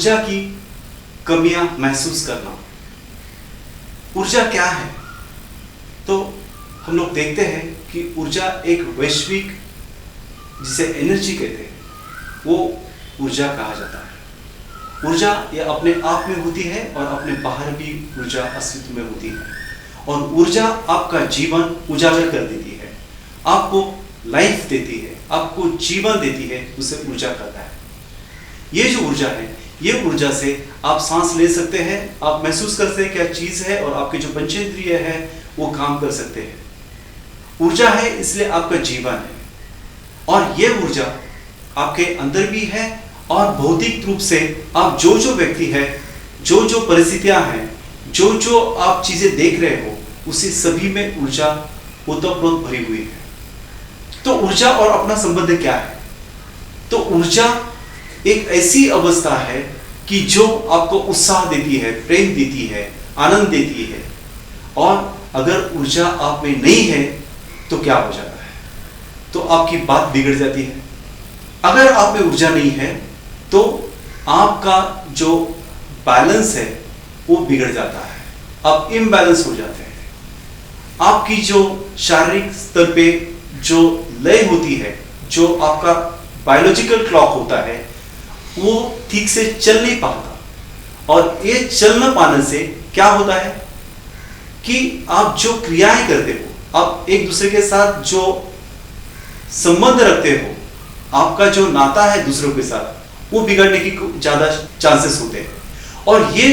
ऊर्जा की कमियां महसूस करना। ऊर्जा क्या है? तो हम लोग देखते हैं कि ऊर्जा एक वैश्विक, जिसे एनर्जी कहते हैं, वो ऊर्जा कहा जाता है। ऊर्जा ये अपने आप में होती है और अपने बाहर भी ऊर्जा अस्तित्व में होती है। और ऊर्जा आपका जीवन उजागर कर देती है, आपको लाइफ देती है, आपको जीवन देती है, उसे ऊर्जा कहता है। ये जो ऊर्जा है, ये ऊर्जा से आप सांस ले सकते हैं, आप महसूस कर सकते हैं क्या चीज है, और आपके जो पंचेंद्रिय है वो काम कर सकते हैं। ऊर्जा है इसलिए आपका जीवन है, और ये ऊर्जा आपके अंदर भी है, और भौतिक रूप से आप जो व्यक्ति है, जो परिस्थितियां हैं, जो आप चीजें देख रहे हो, उसी सभी में ऊर्जा ओतप्रोत भरी हुई है। तो ऊर्जा और अपना संबंध क्या है? तो ऊर्जा एक ऐसी अवस्था है कि जो आपको उत्साह देती है, प्रेम देती है, आनंद देती है। और अगर ऊर्जा आप में नहीं है तो क्या हो जाता है? तो आपकी बात बिगड़ जाती है। अगर आप में ऊर्जा नहीं है तो आपका जो बैलेंस है वो बिगड़ जाता है, आप इम्बैलेंस हो जाते हैं। आपकी जो शारीरिक स्तर पे जो लय होती है, जो आपका बायोलॉजिकल क्लॉक होता है, वो ठीक से चल नहीं पाता। और ये चल न पाने से क्या होता है कि आप जो क्रियाएं करते हो, आप एक दूसरे के साथ जो संबंध रखते हो, आपका जो नाता है दूसरों के साथ, वो बिगड़ने की ज्यादा चांसेस होते हैं। और ये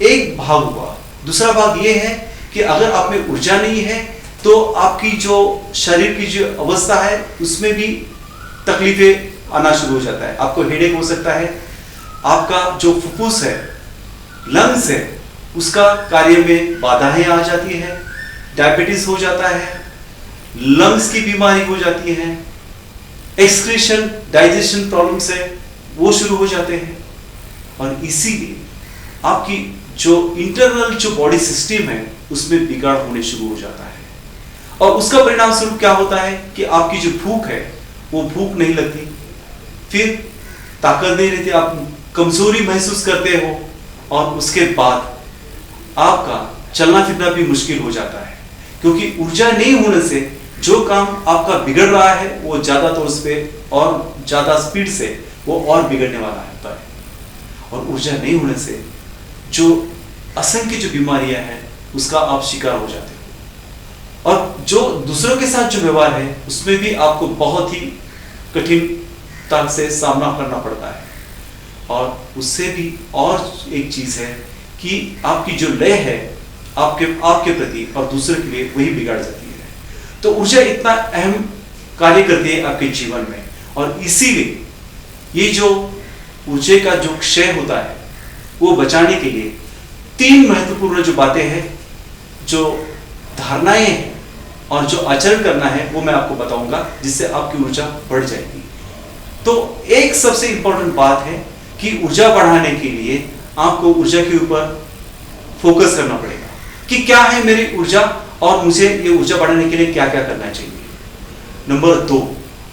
एक भाग हुआ। दूसरा भाग ये है कि अगर आप में ऊर्जा नहीं है तो आपकी जो शरीर की जो अवस्था है उसमें भी तकलीफें आना शुरू हो जाता है। आपको हेडेक हो सकता है, आपका जो फुफ्फुस है, लंग्स है, उसका कार्य में बाधाएं आ जाती है, डायबिटीज हो जाता है, लंग्स की बीमारी हो जाती है, एक्सक्रीशन डाइजेशन प्रॉब्लम्स है वो शुरू हो जाते हैं। और इसीलिए आपकी जो इंटरनल जो बॉडी सिस्टम है उसमें बिगाड़ होने शुरू हो जाता है। और उसका परिणाम स्वरूप क्या होता है कि आपकी जो भूख है वो भूख नहीं लगती, फिर ताकत नहीं रहती, आप कमजोरी महसूस करते हो, और उसके बाद आपका चलना फिरना भी मुश्किल हो जाता है। क्योंकि ऊर्जा नहीं होने से जो काम आपका बिगड़ रहा है वो ज्यादा तौर पे और ज्यादा स्पीड से वो और बिगड़ने वाला होता है। और ऊर्जा नहीं होने से जो असंख्य जो बीमारियां हैं उसका आप शिकार हो जाते हो। और जो दूसरों के साथ जो व्यवहार है उसमें भी आपको बहुत ही कठिनता से सामना करना पड़ता है। और उससे भी और एक चीज है कि आपकी जो लय है आपके प्रति और दूसरे के लिए वही बिगाड़ जाती है। तो ऊर्जा इतना अहम कार्य करती है आपके जीवन में। और इसीलिए ये जो ऊर्जा का जो क्षय होता है वो बचाने के लिए 3 महत्वपूर्ण जो बातें हैं, जो धारणाएं हैं और जो आचरण करना है वो मैं आपको बताऊंगा, जिससे आपकी ऊर्जा बढ़ जाएगी। तो एक सबसे इंपॉर्टेंट बात है कि ऊर्जा बढ़ाने के लिए आपको ऊर्जा के ऊपर फोकस करना पड़ेगा कि क्या है मेरी ऊर्जा और मुझे ये ऊर्जा बढ़ाने के लिए क्या क्या करना चाहिए। नंबर 2,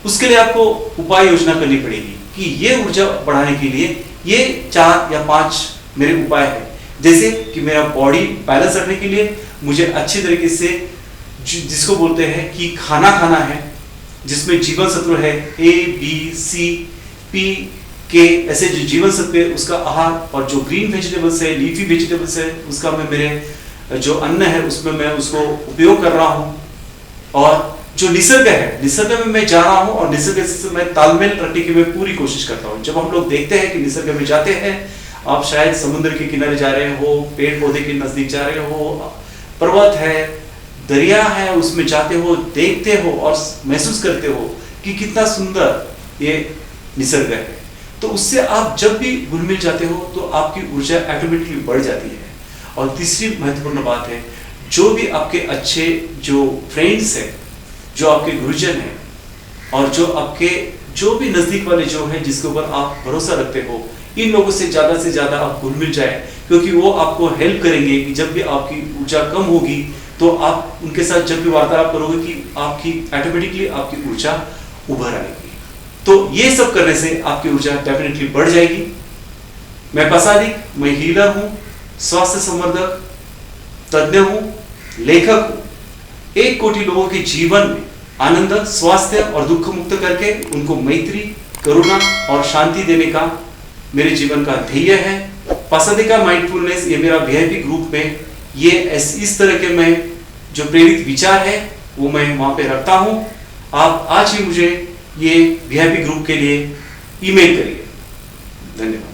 उसके लिए आपको उपाय योजना करनी पड़ेगी कि ये ऊर्जा बढ़ाने के लिए ये 4 या 5 मेरे उपाय हैं। जैसे कि मेरा बॉडी बैलेंस रखने के लिए मुझे अच्छे तरीके से जिसको बोलते हैं कि खाना खाना है, जिसमें जीवन सत्व है A, B, C, P, K, ऐसे जो जीवन सत्व है उसका आहार, और जो ग्रीन वेजिटेबल्स है, लीफी वेजिटेबल्स है, उसका मैं मेरे जो अन्न है उसमें मैं उसको उपयोग कर रहा हूँ। और जो निसर्ग है, निसर्ग में मैं जा रहा हूँ और निसर्ग से मैं तालमेल रखने की मैं पूरी कोशिश करता हूँ। जब हम लोग देखते हैं कि निसर्ग में जाते हैं, आप शायद समुद्र के किनारे जा रहे हो, पेड़ पौधे के नजदीक जा रहे हो, पर्वत है, दरिया है, उसमें जाते हो, देखते हो और महसूस करते हो कि कितना सुंदर ये निसर्ग है। तो उससे आप जब भी घुल मिल जाते हो तो आपकी ऊर्जा ऑटोमेटिकली बढ़ जाती है। और तीसरी महत्वपूर्ण बात है, जो भी आपके अच्छे जो फ्रेंड्स हैं, जो आपके गुरुजन हैं, और जो आपके जो भी नजदीक वाले जो हैं जिसके ऊपर आप भरोसा रखते हो, इन लोगों से ज्यादा आप घुल मिल जाए, क्योंकि वो आपको हेल्प करेंगे कि जब भी आपकी ऊर्जा कम होगी तो आप उनके साथ जब भी वार्तालाप करोगे कि आपकी ऑटोमेटिकली आपकी ऊर्जा उभर आएगी। तो ये सब करने से आपकी ऊर्जा डेफिनेटली बढ़ जाएगी। मैं प्रसादिक, मैं हीलर हूं, स्वास्थ्य संवर्धक तज्ञ हूं, लेखक हूं। 1 कोटि लोगों के जीवन में आनंद, स्वास्थ्य और दुख मुक्त करके उनको मैत्री, करुणा और शांति देने का मेरे जीवन का ध्येय है। प्रसादिका माइंडफुलनेस ये मेरा वीआईपी ग्रुप में ये इस तरह के मैं जो प्रेरित विचार है वो मैं वहां पे रखता हूं। आप आज ही मुझे ये वीआईपी ग्रुप के लिए ईमेल करिए। धन्यवाद।